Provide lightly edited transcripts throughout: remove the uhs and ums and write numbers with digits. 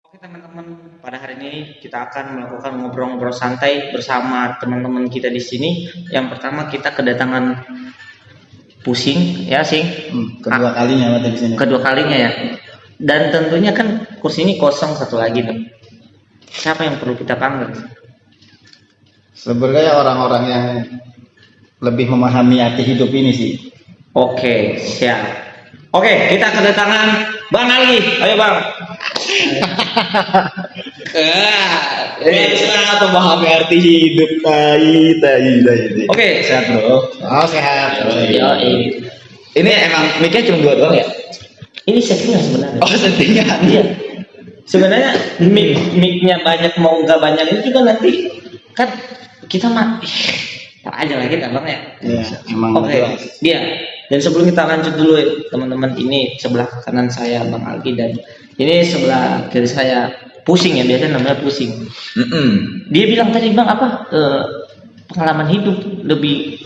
Oke teman-teman, pada hari ini kita akan melakukan ngobrol-ngobrol santai bersama teman-teman kita di sini. Yang pertama kita kedatangan Pusing, ya Sing. Kedua kalinya berarti di sini. Kedua kalinya ya. Dan tentunya kan kursi ini kosong satu lagi nih. Siapa yang perlu kita panggil? Sebenarnya orang-orang yang lebih memahami arti hidup ini sih. Oke, siap. Oke, kita kedatangan Bang Ali. Ayo Bang. Bisa memahami arti hidup. Tai. Oke, Sehat bro. Oh sehat. Yoi. Ini emang mic-nya cuma dua doang ya? Ini settingan sebenarnya. Oh settingnya. Iya. Sebenarnya mic-nya banyak mau nggak banyak itu juga nanti kan kita mah tak aja lagi Bang ya. Iya, emang Oke. betul. Iya. Dan sebelum kita lanjut dulu ya, teman-teman, ini sebelah kanan saya Bang Algi dan ini sebelah kiri saya Pusing ya, biasanya namanya Pusing. Dia bilang tadi Bang apa pengalaman hidup lebih,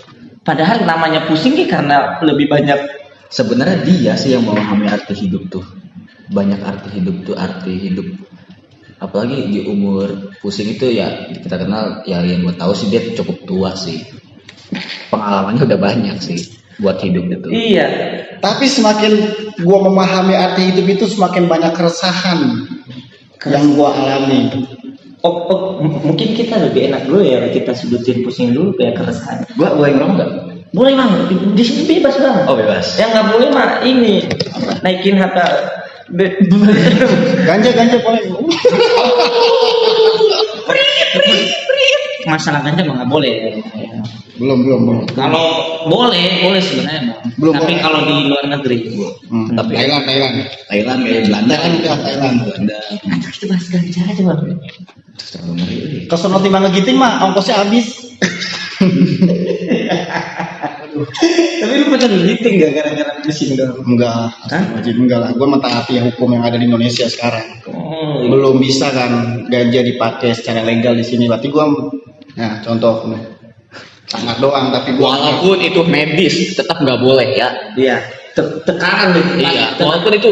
padahal namanya Pusing ya karena lebih banyak. Sebenarnya dia sih yang memahami arti hidup tuh. Banyak arti hidup. Apalagi di umur Pusing itu ya kita kenal ya, yang gue tahu sih dia cukup tua sih. Pengalamannya udah banyak sih buat hidup itu. Iya. Tapi semakin gua memahami arti hidup itu semakin banyak keresahan yang gua alami. Mungkin kita lebih enak dulu ya, kita sudutin Pusing dulu kayak keresahan. Gua boleh ngomong nggak? Boleh Bang, di sini bebas Bang. Oh bebas. Yang nggak boleh mah ini naikin harga. Ganja boleh. Masalah ganja mah nggak boleh. Belum. Kalau boleh sebenarnya Bang. Belum Tapi boleh. kalau di luar negeri. Tapi Thailand. Thailand kayak Belanda kan Thailand, Thailand. Belanda. Nanti kita bahas ganja aja Bang. Terus terlalu ngeri. Ke sono timbang ngegiting mah ongkosnya habis. Tapi lu pernah giting gak gara-gara pusing dong? Enggak. Hah? Wajib enggak lah. Gua mentaati hukum yang ada di Indonesia sekarang. Oh, Belum bisa kan ganja dipakai secara legal di sini. Berarti gua nah contoh nih. Sangat doang tapi gua Walaupun itu medis tetap nggak boleh ya. iya. Tekanan deh. Iya. Walaupun itu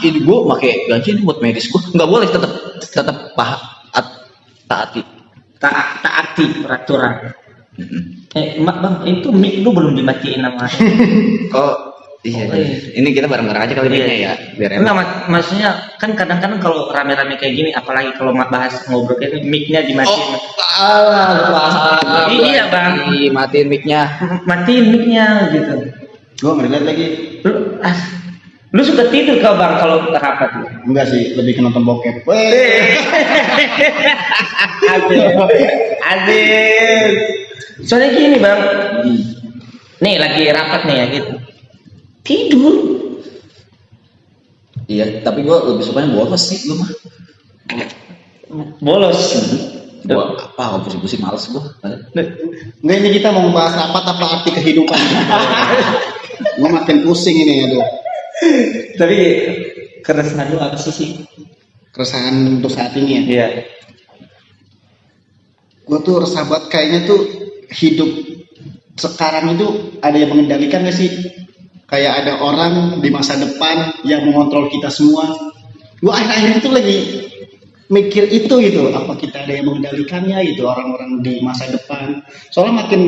ini gue pakai gaji ini buat medis, gue nggak boleh, tetap taati. Taati peraturan. Bang, itu mic lu belum dimatiin sama. Oh iya. Oh, iya. Ini kita bareng-bareng aja kali ini ya, biar Enggak, enak. maksudnya kan kadang-kadang kalau rame-rame kayak gini, apalagi kalau bahas ngobrol kayak gini, mic-nya dimatiin. Alah, Iya, Bang. Matiin mic-nya. Matiin mic-nya gitu. gua ngeliat lagi. Lu suka tidur kau Bang kalau rapat? Enggak sih, lebih ke nonton bokep. Weh. Adil. Soalnya gini Bang, nih lagi rapat nih ya gitu, tidur. Iya, tapi gue lebih sukanya bolos sih, gue mah. Bolos. Gua apa, pusing-pusing males gue. Enggak, ini kita mau bahas rapat apa arti kehidupan. Gua makin pusing ini aduh. Tapi keresahan lu apa sih? Keresahan untuk saat ini ya. Iya. Gue tuh resah banget kayaknya tuh hidup sekarang itu ada yang mengendalikan gak sih? Kayak ada orang di masa depan yang mengontrol kita semua. Gue akhir-akhir itu lagi mikir itu gitu, apa kita ada yang mengendalikannya gitu, orang-orang di masa depan. Soalnya makin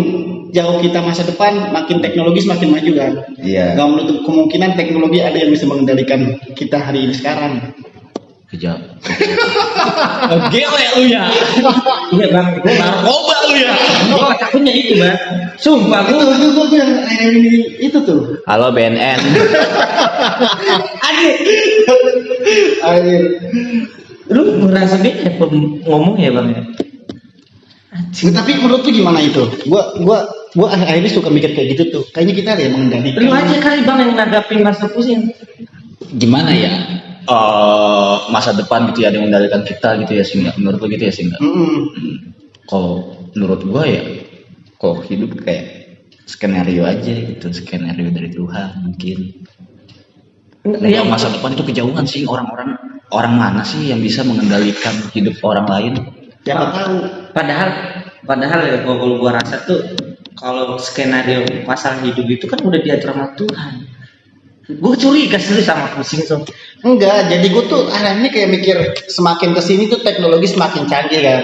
jauh kita masa depan, makin teknologi semakin maju kan. Iya. Gak menutup kemungkinan teknologi ada yang bisa mengendalikan kita hari ini sekarang. Kejam. Gile lu ya. Iya Bang, narkoba lu ya. Gua takutnya itu Bang. Sumpah Gue yang akhir-akhir ini itu tuh. Halo BNN. Akhir. lu merasa dia ngomong ya Bang ya? Tapi menurut lu gimana itu? Gua akhir-akhir ini suka mikir kayak gitu tuh. Kayaknya kita ada yang mengendalikan. Lu aja kali Bang yang nanggapin masa pusing. Gimana ya? Masa depan gitu ya, ada yang mengendalikan kita gitu ya sih, menurut lo gitu ya sih? Kalau menurut gua ya, kok hidup kayak skenario aja gitu, skenario dari Tuhan mungkin. Iya. Kalau masa depan itu kejauhan sih, orang mana sih yang bisa mengendalikan hidup orang lain? Siapa tahu. Padahal ya kalau gua rasa tuh kalau skenario masalah hidup itu kan udah diatur sama Tuhan. Gue curiga serius sama pusing tuh. Enggak, jadi gue tuh akhirnya kayak mikir semakin kesini tuh teknologi semakin canggih kan.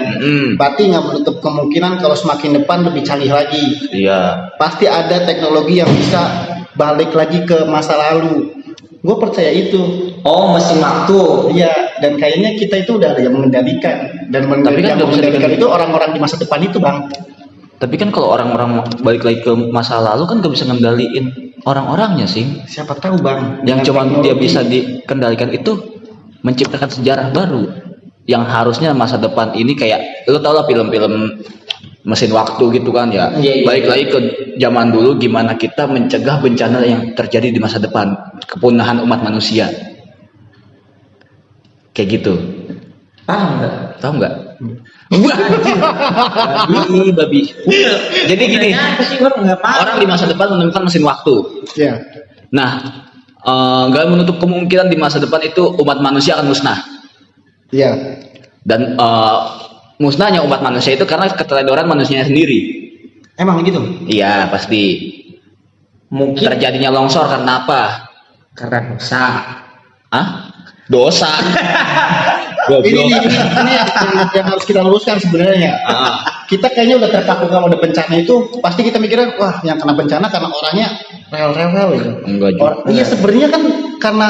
Berarti nggak menutup kemungkinan kalau semakin depan lebih canggih lagi. Iya. Pasti ada teknologi yang bisa balik lagi ke masa lalu. Gue percaya itu. Oh, mesin waktu. Iya, dan kayaknya kita itu udah ada yang mengendalikan. Dan Tapi kan yang nggak bisa mengendalikan diganti. itu orang-orang di masa depan itu, Bang. Tapi kan kalau orang-orang balik lagi ke masa lalu kan gak bisa ngendaliin orang-orangnya sih. Siapa tahu, Bang. Yang dengan cuma dia teknologi. bisa dikendalikan itu menciptakan sejarah baru yang harusnya masa depan ini kayak lu tau lah film-film mesin waktu gitu kan ya. Iya. Balik lagi ke zaman dulu gimana kita mencegah bencana yang terjadi di masa depan, kepunahan umat manusia. Kayak gitu. Paham nggak? Tahu nggak? Babi. Jadi gini, Apa sih orang nggak paham? orang di masa depan menemukan mesin waktu. Iya. Nah, nggak menutup kemungkinan di masa depan itu umat manusia akan musnah. Iya. Dan musnahnya umat manusia itu karena keteledoran manusianya sendiri. Emang gitu? Iya, pasti. Mungkin Terjadinya longsor karena apa? karena dosa. Hah? Dosa. Ini yang harus kita luruskan sebenarnya. Kita kayaknya udah terpaku sama ada bencana itu, pasti kita mikirnya wah yang kena bencana karena orangnya rel gitu. Enggak juga. Iya sebenarnya kan karena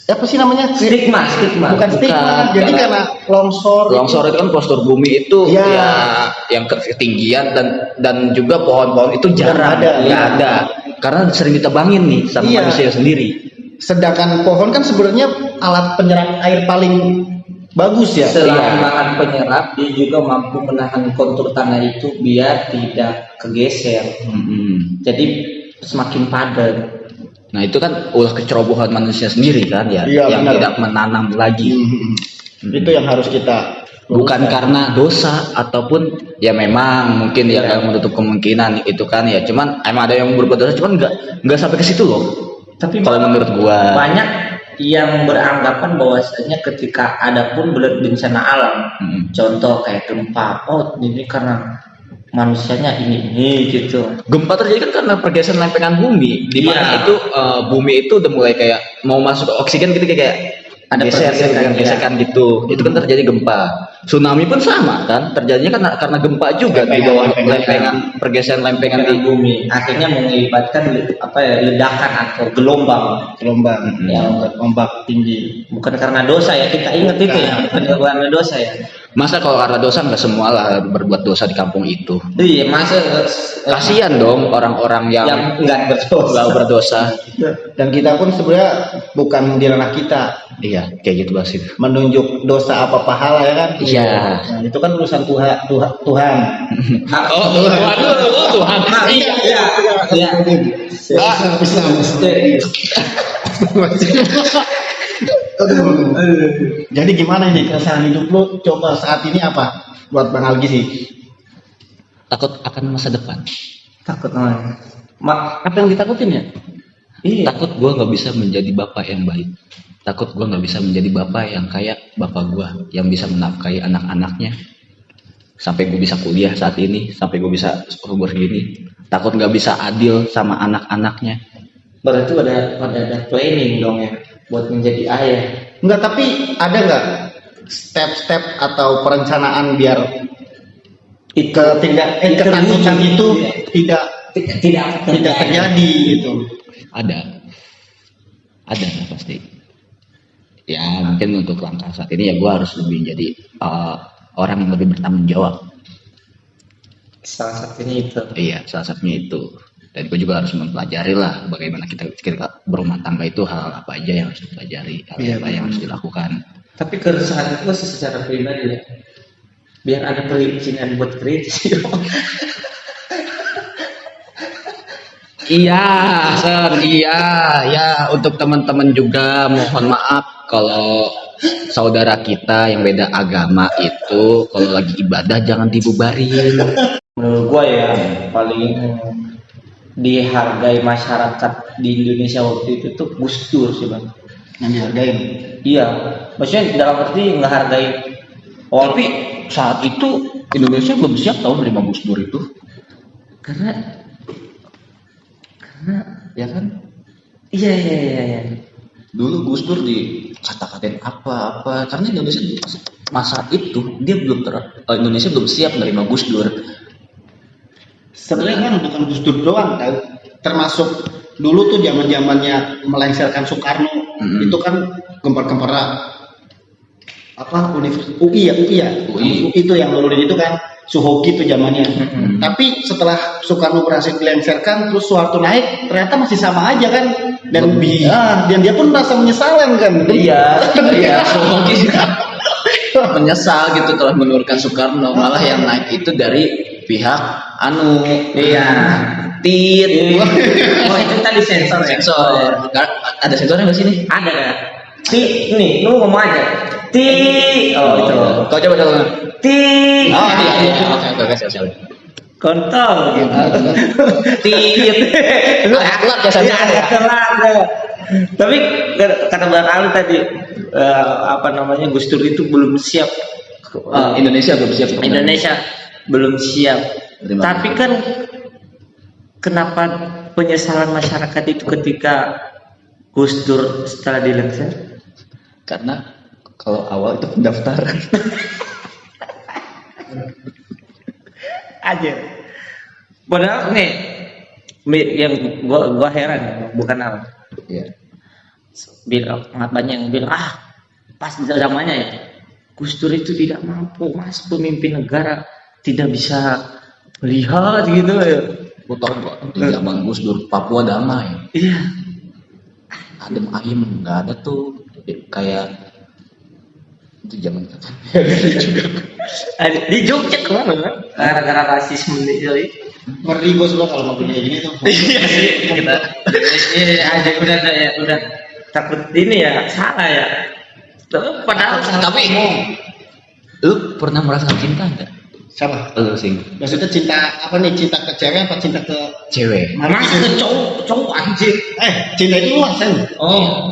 apa sih namanya? Stigma. Bukan stigma, Bukan, jadi karena longsor. Longsor itu kan postur bumi itu Iya. ya yang ketinggian dan juga pohon-pohon itu jarang ada, nggak iya. ada karena sering ditebangin nih sama Iya. manusia sendiri. Sedangkan pohon kan sebenarnya alat penyerap air paling bagus ya. Selain bahan penyerap, dia juga mampu menahan kontur tanah itu biar tidak kegeser. Jadi semakin padat. Nah itu kan ulah kecerobohan manusia sendiri kan ya, Iya, yang benar. tidak menanam lagi. Itu yang harus kita Bukan karena dosa ataupun ya memang mungkin ya nggak menutup kemungkinan itu kan ya, cuman emang ada yang berbuat dosa, cuman nggak sampai ke situ loh. Tapi Kalau menurut gua banyak yang beranggapan bahwasanya ketika ada pun bencana alam, contoh kayak gempa, oh ini karena manusianya ini gitu. gempa terjadi kan karena pergeseran lempengan bumi, di mana Iya. itu bumi itu udah mulai kayak mau masuk oksigen gitu kayak Ada pergeseran, gesekan gitu. Itu kan terjadi gempa. Tsunami pun sama kan, terjadinya karena gempa juga di bawah lempengan pergeseran lempengan di bumi. Akhirnya mengakibatkan ledakan atau gelombang. Yang ombak tinggi. bukan karena dosa ya, kita ingat itu ya, bukan karena dosa ya. Masa kalau karena dosa nggak semua lah berbuat dosa di kampung itu. Iya, masa Kasihan dong orang-orang yang nggak berdosa. nggak berdosa. Dan kita pun sebenarnya bukan di ranah kita Iya, kayak gitu Basit. menunjuk dosa apa pahala ya kan? Iya. Nah, itu kan urusan Tuhan. Tuhan Tuhan. Iya. Jadi gimana ini keresahan hidup lu coba saat ini apa buat Bang Algi sih? Takut akan masa depan. Takut namanya. Apa yang ditakutin ya? Iya. Takut gue nggak bisa menjadi bapak yang baik. Takut gue nggak bisa menjadi bapak yang kayak bapak gue, yang bisa menafkahi anak-anaknya. Sampai gue bisa kuliah saat ini, sampai gue bisa umur gini. Takut nggak bisa adil sama anak-anaknya. Berarti ada planning dong ya buat menjadi ayah. Enggak, tapi ada nggak step-step atau perencanaan biar ketakutan itu tidak terjadi gitu? Ada pasti. Ya mungkin untuk langkah saat ini ya gue harus lebih jadi orang yang lebih bertanggung jawab. Salah satunya itu. Iya, salah satunya itu. Dan gue juga harus mempelajari lah bagaimana kita berumah tangga itu, hal apa aja yang harus dipelajari, hal apa yang harus dilakukan. Tapi keresahan itu secara pribadi ya. Biar ada perizinan buat kritis. Iya, ya untuk teman-teman juga mohon maaf kalau saudara kita yang beda agama itu kalau lagi ibadah jangan dibubarin. Menurut gua ya paling dihargai masyarakat di Indonesia waktu itu tuh Gus Dur sih bang. Yang dihargain. Iya, maksudnya dalam arti ngehargai. Tapi saat itu Indonesia belum siap tahu menerima Gus Dur itu. Karena Ya kan? Iya iya iya. Iya. Dulu Gus Dur dikata-katain apa-apa karena Indonesia masa itu dia Indonesia belum siap menerima Gus Dur. Sebenarnya kan bukan Gus Dur doang tahu. Termasuk dulu tuh zamannya melengsarkan Soekarno itu kan gempar-gempara apa Universitas UI ya UI itu yang nurunin itu kan Suhoki itu zamannya. Tapi setelah Soekarno berhasil dilengsarkan terus Soeharto naik ternyata masih sama aja kan dan dan dia pun merasa menyesalan kan. Iya Suhoki menyesal gitu telah menurunkan Soekarno, malah yang naik itu dari pihak Tit. Oh itu tadi sensor. Ada sensornya nggak sih nih? Ada. Nih, lu ngomong aja. Oh itu. Kau coba. Oh iya. Oke, siap. Kontol gitu. Lu akhlak ya saya. Ada telat. Tapi kata Bang Ali tadi Gus Dur itu belum siap. Indonesia belum siap. Indonesia belum siap. Tapi kan kenapa penyesalan masyarakat itu ketika Gus Dur setelah dilengsar? Karena kalau awal itu pendaftaran. Aja. Padahal nih yang gua heran bukan apa. Iya. Bilang banyak yang bilang pas zamannya ya Gus Dur itu tidak mampu mas pemimpin negara tidak bisa melihat gitu ya. Betul kok di zaman Gus Dur Papua damai. Iya. Adem ayem nggak ada tuh kayak itu zaman kapan? Di Jogja kemana kan? Gara-gara rasisme itu. Ngeri gue sudah kalau mobilnya gini tuh. Iya, udah takut ini ya salah ya. Padahal Tapi lu pernah merasakan cinta nggak? Siapa? Lu sing. Maksudnya cinta apa nih? Cinta ke cewek apa cinta ke Cewek. masa ke cowok anjir. Cinta itu luas kan? Oh.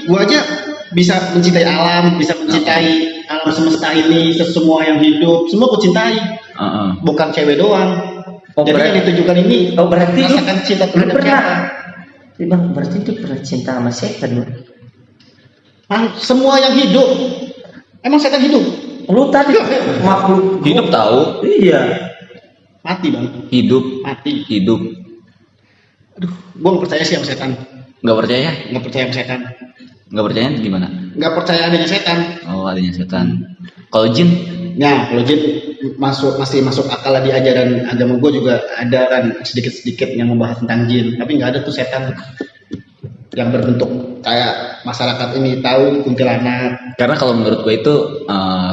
Gua aja bisa mencintai alam, bisa mencintai alam semesta ini, semua yang hidup, semua gua cintai. Bukan cewek doang. Jadi yang ditujukan ini berarti merasakan cinta terhadap pernah. siapa? Bang, berarti itu pernah cinta sama setan, Bang? Semua yang hidup. Emang setan hidup? Lu tadi makhluk Hidup tahu? Iya. Mati bang. Mati. Hidup. Aduh, gua nggak percaya sih sama setan. Nggak percaya? Nggak percaya sama setan. Nggak percaya gimana? Nggak percaya adanya setan. Oh adanya setan. Kalau jin? Ya, kalau jin masih masuk akal di ajaran agama gue juga ada kan sedikit-sedikit yang membahas tentang jin, tapi nggak ada tuh setan yang berbentuk kayak masyarakat ini tahu kuntilanak. Karena kalau menurut gue itu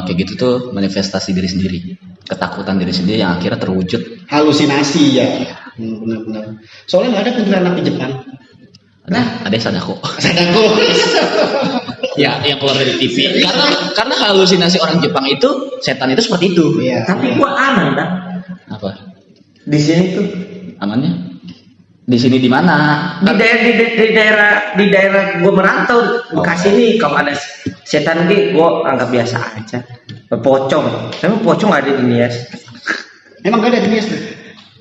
kayak gitu tuh manifestasi diri sendiri, ketakutan diri sendiri yang akhirnya terwujud. Halusinasi ya, benar-benar. Soalnya nggak ada kuntilanak di Jepang. Ada Sadako. Sadako. Ya, yang keluar dari TV. Karena halusinasi orang Jepang itu setan itu seperti itu. Iya. Tapi gua aman, Bang. Apa? Di sini tuh Amannya? Di sini di mana? di daerah gua merantau Bekasi ini kalau ada setan gua anggap biasa aja. Pocong. Tapi pocong ada di Nias. Emang nggak ada di Nias tuh?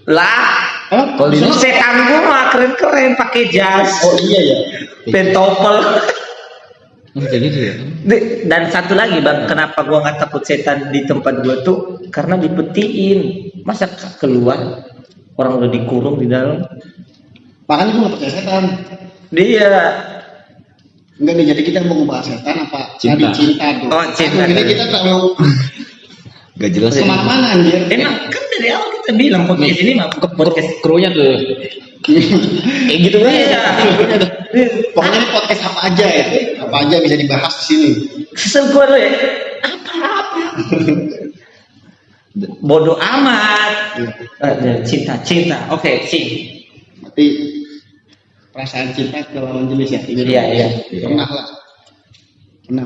Lah, Kalau di setan gua mah keren-keren pakai jas. Oh iya ya. Pentopel. Kayak gitu ya. Dan satu lagi Bang, kenapa gua nggak takut setan di tempat gua tuh karena dipetiin. Masa keluar orang udah dikurung di dalam. Makanya gue nggak percaya setan. Dia Enggak nih, jadi kita mau ngebahas setan apa? Cinta. Cinta tuh. Oh, cinta. Ini kita terlalu Gak jelas ya. kemana-mana anjir. emang kan dari awal kita bilang podcast ini mah podcast Krunya tuh. Kayak gitu kan. Iya. Pokoknya ini podcast apa aja ya. Apa aja bisa dibahas di sini. Kesel gua lo ya. Apa-apa. Bodoh amat. Cinta. Oke, sing. Berarti perasaan cinta ke lawan jenis ya. Iya. Pernah lah. Pernah.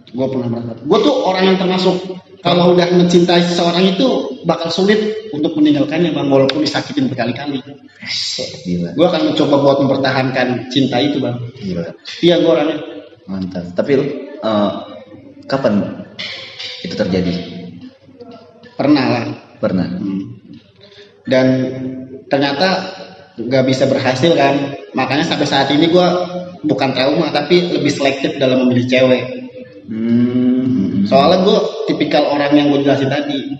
Gue pernah merasa. Gue tuh orang yang termasuk kalau udah mencintai seseorang itu bakal sulit untuk meninggalkannya bang, walaupun disakitin berkali-kali. Gila. Gue akan mencoba buat mempertahankan cinta itu bang. Gila. Iya gue orangnya. Mantap. Tapi lu kapan itu terjadi? Pernah lah. Pernah. Dan ternyata nggak bisa berhasil kan. Makanya sampai saat ini gue bukan trauma tapi lebih selektif dalam memilih cewek. Soalnya gue tipikal orang yang gue jelasin tadi.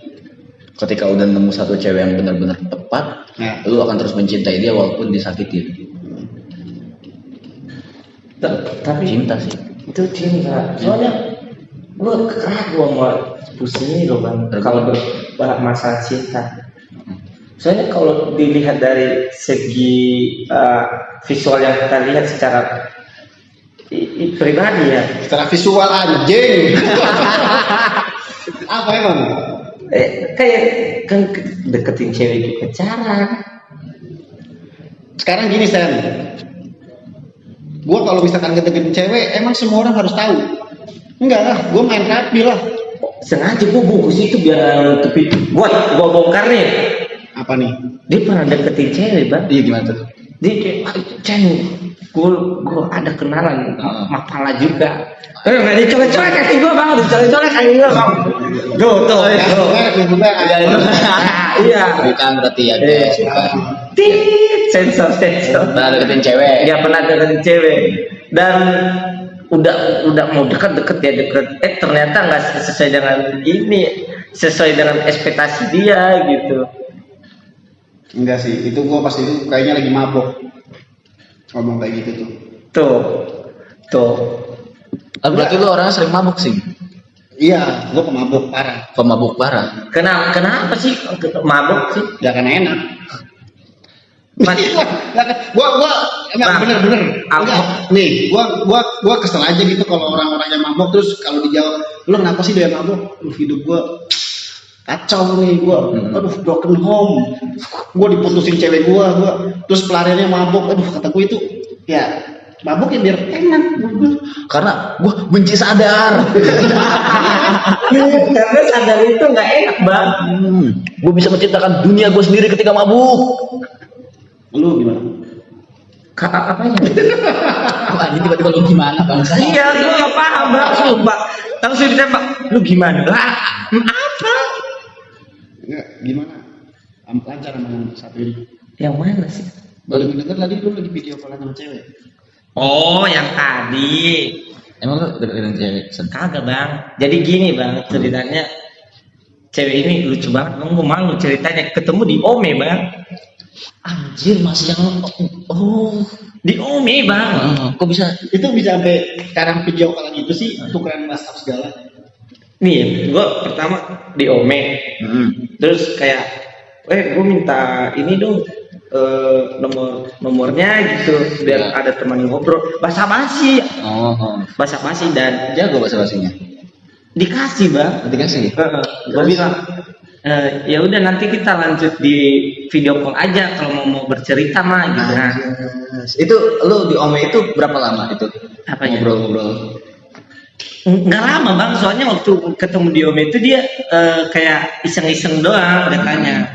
Ketika udah nemu satu cewek yang benar-benar tepat, lu akan terus mencintai dia walaupun disakitin. Tapi Cinta sih. itu cinta. Soalnya gue kagum sama pusing ini loh bang. Kalau masalah cinta. Soalnya kalau dilihat dari segi visual yang kita lihat secara pribadi ya. Secara visual anjing. Apa emang? Kayak kan deketin cewek juga cara. Sekarang gini Sam, gue kalau misalkan deketin cewek, emang semua orang harus tahu? Enggak lah, gue main rapi lah. Sengaja gue bungkus itu biar buat gue bongkar nih. Apa nih? Dia pernah deketin cewek bang. Iya gimana tuh? Dia kayak cewek, gue ada kenalan, mapala juga. Nggak dicolek-colek kaki gue bang, dicolek-colek kaki gue bang. Tuh. Iya. Bukan berarti ya guys, bukan. Sensor. Pernah deketin cewek. Ya pernah deketin cewek dan udah mau deket ya deket. Ternyata nggak sesuai dengan ini, sesuai dengan ekspektasi dia gitu. Enggak sih, itu gue pas itu kayaknya lagi mabok ngomong kayak gitu tuh. Tuh. Berarti lu orangnya sering mabuk sih? Iya, gue pemabuk parah. Pemabuk parah. Kenapa sih mabuk sih? Ya karena enak. Gua emang bener-bener. Enggak, nih, gua kesel aja gitu kalau orang-orang yang mabok terus kalau dijawab, lu kenapa sih dia mabok? Hidup gua kacau nih, aduh broken home, gua diputusin cewek gua terus pelariannya mabok, aduh kata gua itu ya mabok ya biar enak, karena gua benci sadar. Karena sadar itu nggak enak bang. Gua bisa menciptakan dunia gua sendiri ketika mabuk. Lu gimana? Apanya? Kok anjing tiba-tiba lu gimana bang? Iya, gua nggak paham bang. Coba, langsung ditembak. Lu gimana? Lah, apa? Enggak, gimana? Lancar sama yang satu ini. Yang mana sih? Baru denger tadi lu lagi video call sama cewek. Oh, yang tadi. Emang lu deketin cewek? Kagak bang. Jadi gini bang, ceritanya cewek ini lucu banget. Bang, gue malu ceritanya. Ketemu di Ome bang. Anjir masih yang di Ome bang. Kok bisa? Itu bisa sampai sekarang video callan itu sih tukeran WhatsApp segala. Nih, gue pertama di Ome. Terus kayak, gue minta ini dong nomornya gitu biar ada teman ngobrol. Basa-basi. Basa-basi dan jago basa-basinya. Dikasih bang. Dikasih. Gue bilang. Ya udah nanti kita lanjut di video call aja kalau mau bercerita mah gitu. Nah, itu lu di Ome itu berapa lama itu? Apanya? Ngobrol-ngobrol. Nggak lama bang, soalnya waktu ketemu di Ome itu dia kayak iseng-iseng doang katanya.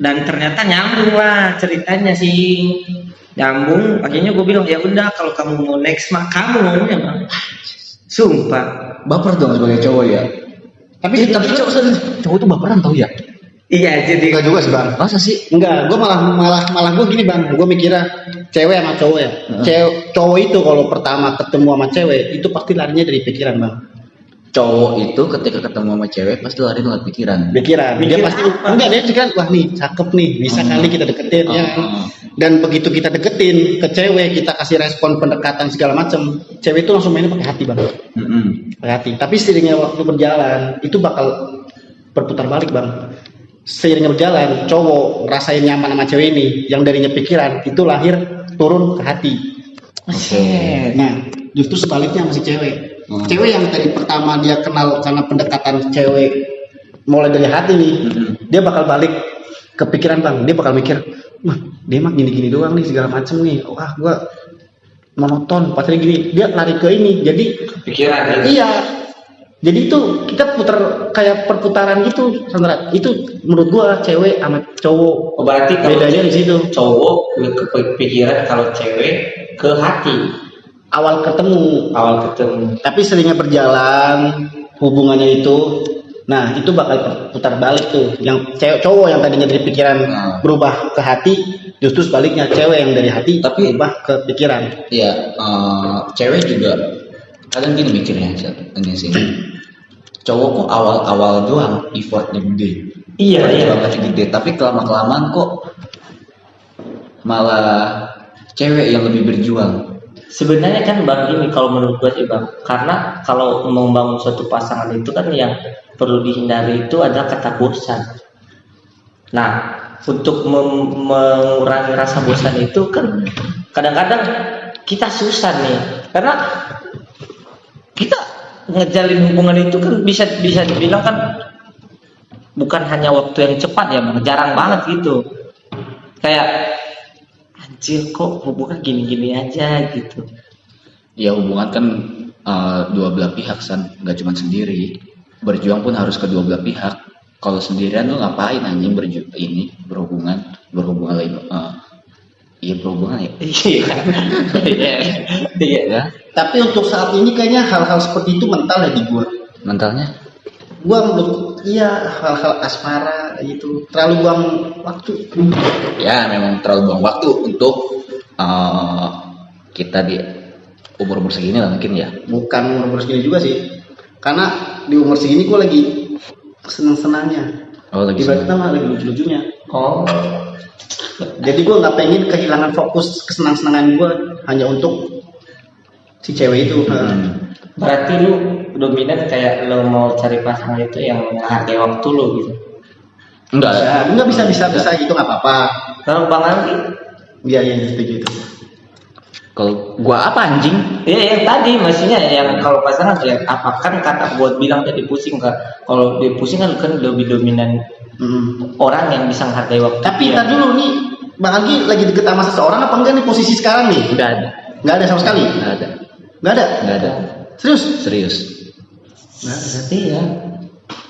Dan ternyata nyambung lah ceritanya sih. Nyambung, akhirnya gue bilang ya udah kalau kamu mau next mah kamu ngomongnya bang. Sumpah. Baper dong sebagai cowok ya. Tapi cowok tuh baperan tau ya? Iya, jadi enggak juga sih bang. Masa sih? Enggak, gue malah gue gini bang, gue mikirnya cewek sama cowok ya. Cowok itu kalau pertama ketemu sama cewek itu pasti larinya dari pikiran bang. Cowok itu ketika ketemu sama cewek pasti lari dengan pikiran. Dia pasti enggak, dia pikiran wah nih cakep nih, bisa kali kita deketin ya. Dan begitu kita deketin ke cewek, kita kasih respon pendekatan segala macam, cewek itu langsung mainnya pakai hati bang. Pakai hati. Tapi seiringnya waktu berjalan itu bakal berputar balik bang. Seiringnya berjalan, cowok ngerasain nyaman sama cewek ini, yang darinya pikiran itu lahir turun ke hati. Nah, justru sebaliknya masih cewek. Cewek yang tadi pertama dia kenal karena pendekatan cewek mulai dari hati nih, dia bakal balik ke pikiran bang. Dia bakal mikir, wah dia mah gini-gini doang nih segala macem nih. Wah gua monoton, pacarnya gini. Dia lari ke ini, jadi pikiran. Iya. Jadi itu kita putar kayak perputaran gitu, Sandra. Itu menurut gua cewek sama cowok. Berarti bedanya di situ. Cowok ke pikiran, kalau cewek ke hati. Awal ketemu. Tapi Tapi seringnya berjalan hubungannya itu Nah itu bakal putar balik tuh. Yang cowok yang tadinya dari pikiran berubah ke hati, justru sebaliknya cewek yang dari hati Tapi- berubah ke pikiran. Iya, cewek juga kadang gini mikirnya ini sih. Cowok kok awal-awal doang effortnya gede. Iya, iya. Banget gede, tapi kelamaan kok malah cewek yang lebih berjuang. Sebenarnya kan Bang ini kalau menurut gue sih Bang, karena kalau membangun suatu pasangan itu kan yang perlu dihindari itu adalah kata bosan. Nah, untuk mengurangi rasa bosan itu kan kadang-kadang kita susah nih, karena kita ngejalin hubungan itu kan bisa dibilang kan bukan hanya waktu yang cepat ya Bang, jarang banget gitu. Kayak anjir kok hubungan gini-gini aja gitu. Ya hubungan kan dua belah pihak San, nggak cuma sendiri. Berjuang pun harus kedua belah pihak. Kalau sendirian lu ngapain anjing berhubungan lagi iya berhubungan ya. Iya. Iya. Ya, Tapi untuk saat ini kayaknya hal-hal seperti itu mental ya di gua. mentalnya. Gua menurut iya hal-hal asmara gitu terlalu buang waktu. Ya memang terlalu buang waktu untuk kita di umur segini lah mungkin ya. Bukan umur segini juga sih, karena di umur segini gua lagi senang-senangnya. Oh lagi Tiba-tiba malah lagi lucu-lucunya. Oh. Jadi gue nggak pengen kehilangan fokus kesenang-senangan gue hanya untuk si cewek itu. Berarti lu dominan kayak lu mau cari pasangan itu yang menghargai waktu lu gitu. enggak. Bisa gitu nggak apa-apa. Kalau Bang Aldi, Iya setuju itu. Kalau gua apa anjing? ya yang tadi maksudnya yang kalau pasangan ya apa kan kata buat bilang tadi pusing kan. Kalau dia pusing kan lebih dominan orang yang bisa menghargai waktu. Tapi dia. ntar dulu nih, Bang Algi lagi deket sama seseorang apa enggak nih posisi sekarang nih? Enggak ada. Nggak ada sama sekali. Enggak ada. Nggak ada. Enggak ada. Serius? Serius. Berarti ya.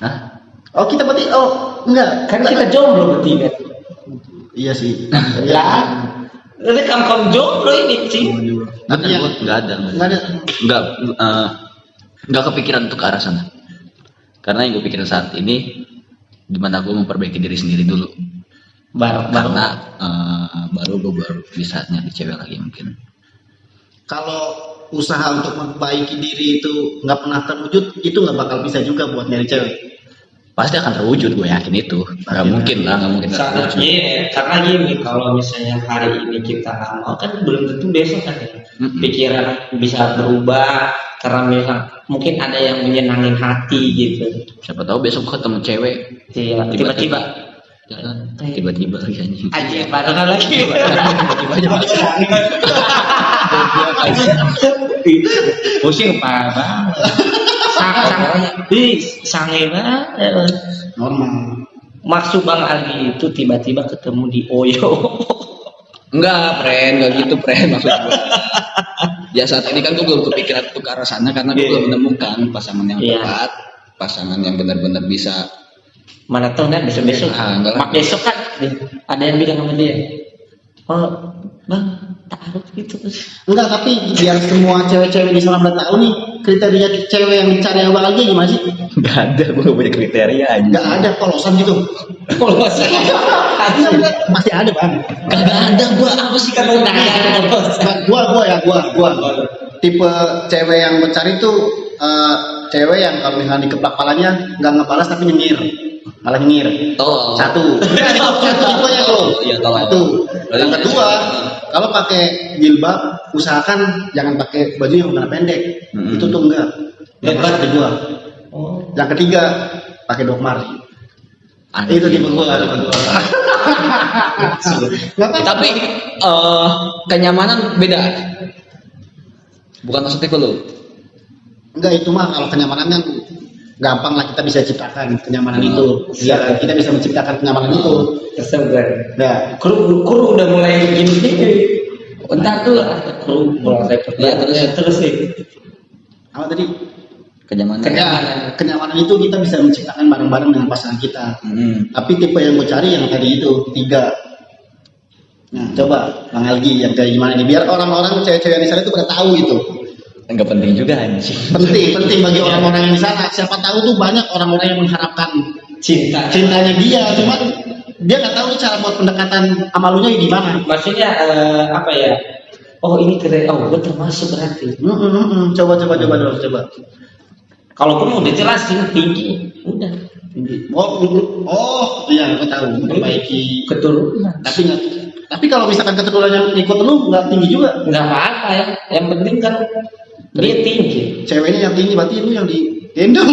Hah? Oh kita berarti enggak. Kan kita jomblo bertiga. Iya sih. Lah. Ini kamu jomblo ini sih. Enggak Iya. enggak ada. Nggak ada. Enggak kepikiran untuk ke arah sana. Karena yang gue pikirin saat ini gimana gue memperbaiki diri sendiri dulu. Karena baru bisa nyari cewek lagi mungkin. Kalau usaha untuk memperbaiki diri itu nggak pernah terwujud, itu nggak bakal bisa juga buat nyari cewek. Pasti akan terwujud, gue yakin itu. Nggak mungkin nggak mungkin nggak terwujud. Iya, karena gini kalau misalnya hari ini kita nggak mau kan belum tentu besok kan ya. Pikiran bisa berubah karena mungkin ada yang menyenangin hati gitu. Siapa tahu besok ketemu cewek Iya, tiba-tiba jalan tiba-tiba anjing. aja barengan lagi. Pusing parah. Sange banget. Normal. Maksud Bang Aldi itu tiba-tiba ketemu di Oyo. Enggak gitu maksud gue. Ya saat ini kan gue belum kepikiran untuk ke arah sana karena gue belum menemukan pasangan yang tepat, pasangan yang benar-benar bisa. Mana tahu kan besok-besok. Enggak. Besok kan ada yang bilang sama dia, oh Bang taruh gitu. Enggak, tapi biar semua cewek-cewek di sana udah tahu nih kriteria cewek yang dicari Abang Algi gimana sih? Enggak ada, gue punya kriteria aja. Nggak ada polosan gitu. Polosan. Masih ada Bang. Kagak ada, gue apa sih Kan udah ada polosan. Gua tipe cewek yang gue cari tuh cewek yang kalau misalnya dikeplak palanya nggak ngebalas tapi nyengir, malah nyengir. Tolol. Satu tipenya tuh. Iya, tolol. Satu. Yang kedua, kalau pakai jilbab usahakan jangan pakai baju yang lengan pendek. Itu tuh enggak. Yang kedua. Yang ketiga pakai dokmar. Itu tipe gua. Tapi kenyamanan beda. Bukan maksudnya ke lu. Enggak, itu mah kalau kenyamanan kan gampang lah, kita bisa ciptakan kenyamanan itu. Iya, kita bisa menciptakan kenyamanan itu. Kesebelah. Nah, Kru udah mulai gini. Bentar tuh kru mulai terus sih. apa tadi? Kenyamanan. Kenyamanan itu kita bisa menciptakan bareng-bareng dengan pasangan kita. Tapi tipe yang gue cari yang tadi itu 3. Nah, coba Bang Algi yang kayak gimana nih? Biar orang-orang cewek-cewek di sana itu pada tahu gitu. Enggak penting juga anjing. Penting bagi orang-orang yang di sana. Siapa tahu tuh banyak orang-orang yang mengharapkan cintanya dia, cuman dia nggak tahu cara buat pendekatan amalunya gimana. Maksudnya apa ya? Oh ini keren, oh gue termasuk berarti. Coba dulu, coba. Kalaupun udah jelasin tinggi, udah. Oh, iya, aku tahu. Memperbaiki Keturunan. Tapi kalau misalkan keturunan yang ikut lu nggak tinggi juga. Nggak apa-apa ya. Yang penting kan dia tinggi. Ceweknya yang tinggi, berarti lu yang digendong.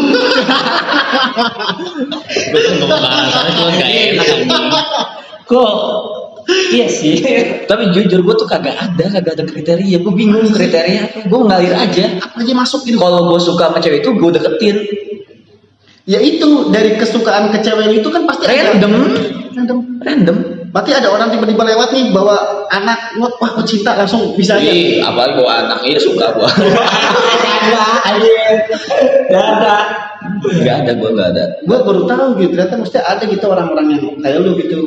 Betul ngomong bahasanya cuma gak enak anjing. Kok? Iya sih. Tapi jujur gue tuh kagak ada kriteria. Gue bingung kriteria apa. Gue ngalir aja. Apa aja masuk gitu. Kalau gue suka sama cewek itu gue deketin. Ya itu dari kesukaan ke cewek itu kan pasti Random. Berarti ada orang tiba-tiba lewat nih bawa anak, wah aku cinta langsung bisa aja. Ih, apalagi bawa anak ini suka gue. Gak ada. Gue baru tahu gitu, ternyata mesti ada gitu orang-orang yang kayak lu gitu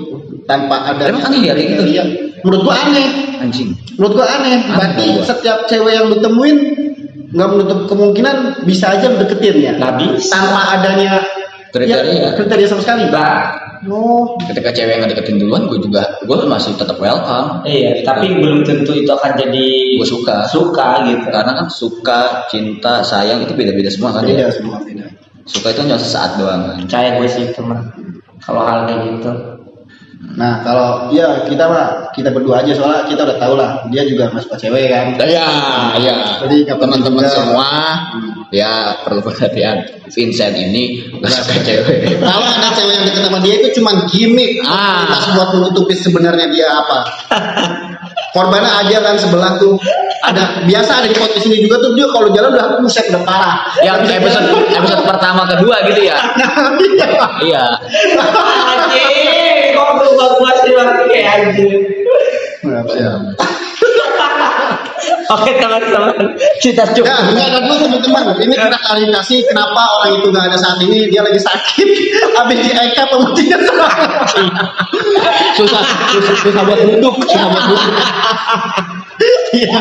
tanpa ada. Emang aneh ya kayak gitu? Iya. Menurut gue aneh. Anjing. Menurut gue aneh. Berarti Aneh gua. setiap cewek yang lu temuin nggak menutup kemungkinan bisa aja lu deketin ya. Nggak bisa. Tanpa adanya kriteria sama sekali. Oh. Ketika cewek yang deketin duluan, gue masih tetap welcome. Iya, tapi belum tentu itu akan jadi Gue suka gitu. karena kan suka, cinta, sayang itu beda-beda semua kan. Beda Ya? semua beda. Suka itu hanya sesaat doang kan. Percaya gue sih itu mah. Kalau hal kayak gitu. Nah kalau ya kita berdua aja soalnya kita udah tahu lah dia juga nggak suka cewek kan. Ya. Jadi Teman-teman juga. semua ya perlu perhatian. Vincent ini gak suka cewek. Kalau ada cewek yang deket sama dia itu cuma gimmick, pas buat menutupi sebenarnya dia apa. Korbannya aja kan sebelah tuh ada biasa ada di podcast ini juga tuh dia kalau jalan udah buset udah parah. Yang episode pertama kedua gitu ya. Iya. Anjing, kok berubah gua sih lagi kayak anjing. Oke teman-teman, kita Ya, cukup. enggak ada dulu teman-teman. Ini kita klarifikasi kenapa orang itu nggak ada saat ini. Dia lagi sakit, habis di EK pemutihan. Susah buat duduk. Iya.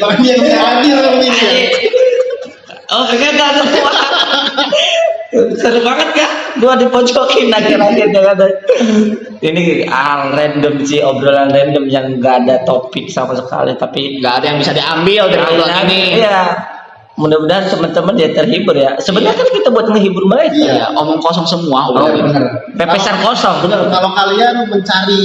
Tapi dia bisa hadir ini. Oh enggak semua. Seru banget kan? Dua dipojokin akhir-akhir ada. Ini random sih, obrolan random yang nggak ada topik sama sekali, tapi Gak ada yang bisa diambil dari obrolan ini. Iya. Mudah-mudahan teman-teman dia terhibur ya. Sebenarnya kan kita buat menghibur mereka. Iya, omong kosong semua. Pepesan kosong. Bener. Kalau kalian mencari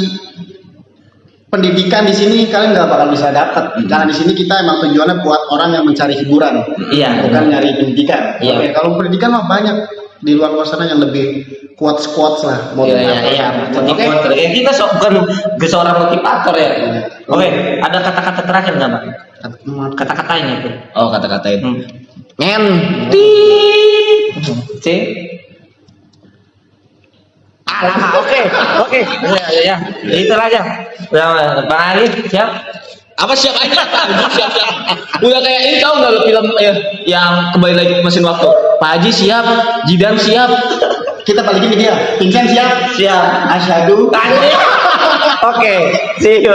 pendidikan di sini kalian nggak bakal bisa dapat. Karena di sini kita emang tujuannya buat orang yang mencari hiburan, Iya. bukan nyari pendidikan. Iya. Oke, kalau pendidikan mah banyak di luar sana yang lebih quotes lah. Iya. Oke. Ya, kita bukan seorang motivator ya. Oke, ada kata-kata terakhir nggak Pak? Kata-katanya itu. Oh, kata-katain. Men. C. Lama, oke. Ya. Itu aja. Bang Ali, siap? Apa siap aja? Siap. Udah kayak ini tau nggak lo film yang kembali lagi ke mesin waktu? Pak Haji siap, Jidan siap. Kita balikin ke dia. Vincent siap? Siap. Asyhadu. Oke, see you.